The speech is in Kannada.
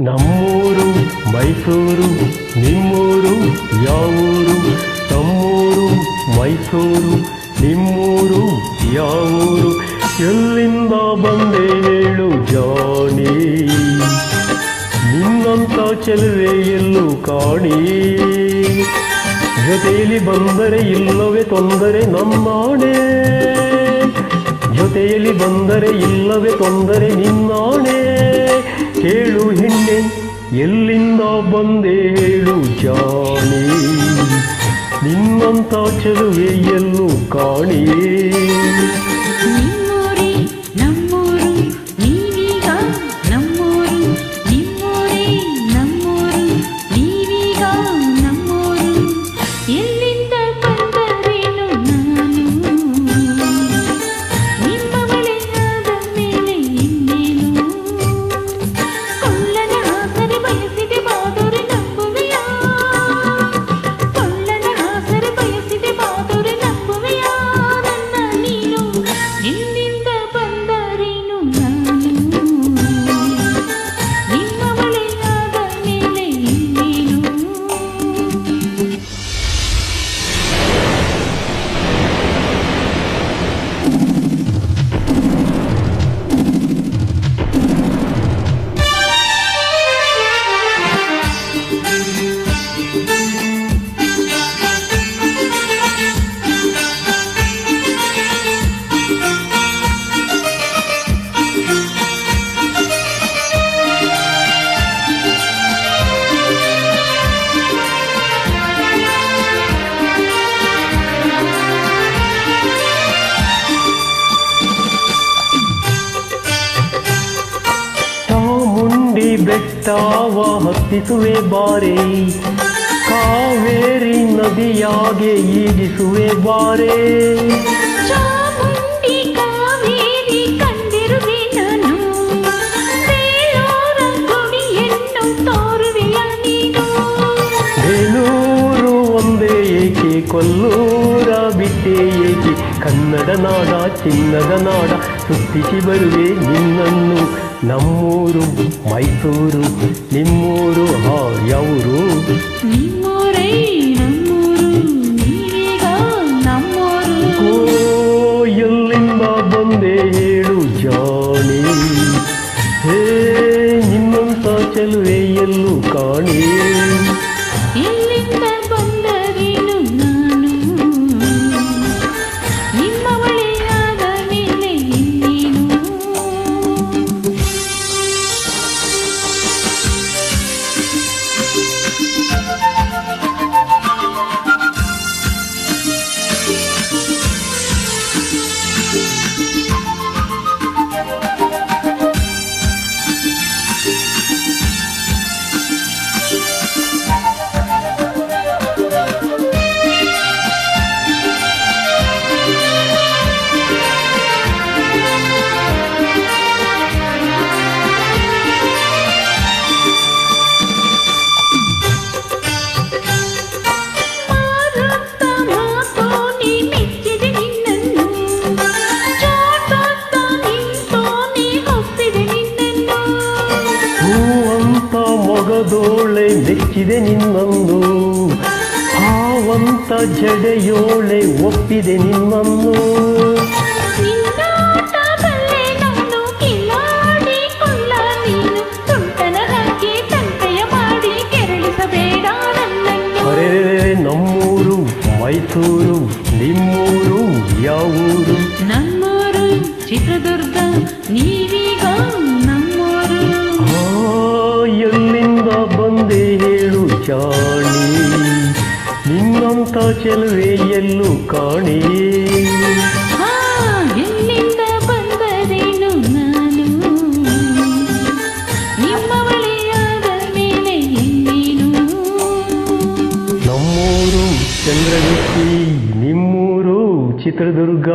ನಮ್ಮೂರು ಮೈಸೂರು ನಿಮ್ಮೂರು ಯಾವೂರು ನಮ್ಮೂರು ಮೈಸೂರು ನಿಮ್ಮೂರು ಯಾವೂರು ಎಲ್ಲಿಂದ ಬಂದೆ ಹೇಳು ಜಾಣಿ ನಿನ್ನಂತ ಚೆಲುವೆ ಎಲ್ಲೂ ಕಾಣಿ ಜೊತೆಯಲ್ಲಿ ಬಂದರೆ ಇಲ್ಲವೇ ತೊಂದರೆ ನನ್ನಾಣೆ ಜೊತೆಯಲ್ಲಿ ಬಂದರೆ ಇಲ್ಲವೇ ತೊಂದರೆ ನಿನ್ನಾಣೆ ಹೇಳು ಹೆಣ್ಣೆ ಎಲ್ಲಿಂದ ಬಂದೆ ಹೇಳು ಜಾಣಿ ನಿನ್ನಂತ ಚೆಲುವೆ ಎಲ್ಲೂ ಕಾಣಿ ಬೆಟ್ಟವ ಹತ್ತಿಸುವೆ ಬಾರೆ ಕಾವೇರಿ ನದಿಯಾಗೆ ಈಗಿಸುವೆ ಬಾರೆ ಚಾಮುಂಡಿ ಕಾವೇರಿ ಕಂಡಿರುವೆ ನಾನು ಬೇಲೂರ ಗುಡಿಯನ್ನು ತೋರುವೆಯ ನೀನು ಬೇಲೂರು ಒಂದೇ ಏಕೆ ಕೊಲ್ಲೂರ ಬಿಟ್ಟೆ ಏಕೆ ಕನ್ನಡ ನಾಡ ಚಿನ್ನದ ನಾಡ ಸುತ್ತಿಸಿ ಬರುವೆ ನಿನ್ನನ್ನು ನಮ್ಮೂರು ಮೈಸೂರು ನಿಮ್ಮೂರು ಯಾವೂರು ನಿಮ್ಮೂರೇ ನಮ್ಮೂರು ನೀವೀಗ ನಮ್ಮೂರು ಓ ಎಲ್ಲಿಂದ ಬಂದೆ ಹೇಳು ಜಾಣಿ ಹೇ ನಿನ್ನಂತ ಚೆಲುವೆ ಎಲ್ಲೂ ಕಾಣಿ ಎಲ್ಲಿಂದ ಬಂದರೇನು ನಾನು ನಿಮ್ಮ ಬಳಿಯಾದ ಮೇಲೆ ಇನ್ನೇನು ಮೊಗದೋಳೆ ಮೆಚ್ಚಿದೆ ನಿನ್ನನ್ನು ಹಾವಂತ ಜಡೆಯೋಳೆ ಒಪ್ಪಿದೆ ನಿನ್ನನ್ನು ಅರೆ ನಮ್ಮೂರು ಮೈಸೂರು ನಿಮ್ಮೂರು ಯಾವೂರು ನಮ್ಮೂರು ಚಿತ್ರದುರ್ಗ ನೀವೀಗ ನಮ್ಮೂರು ಎಲ್ಲಿಂದ ಬಂದೆ ಹೇಳು ಜಾಣಿ ನಿನ್ನಂತ ಚೆಲುವೆ ಎಲ್ಲೂ ಕಾಣಿ ಎಲ್ಲಿಂದ ಬಂದರೇನು ನಾನು ನಿಮ್ಮ ಬಳಿಯಾದ ಮೇಲೆ ಇನ್ನೇನು ನಮ್ಮೂರು ಚಂದ್ರಗಿರಿ ನಿಮ್ಮೂರು ಚಿತ್ರದುರ್ಗ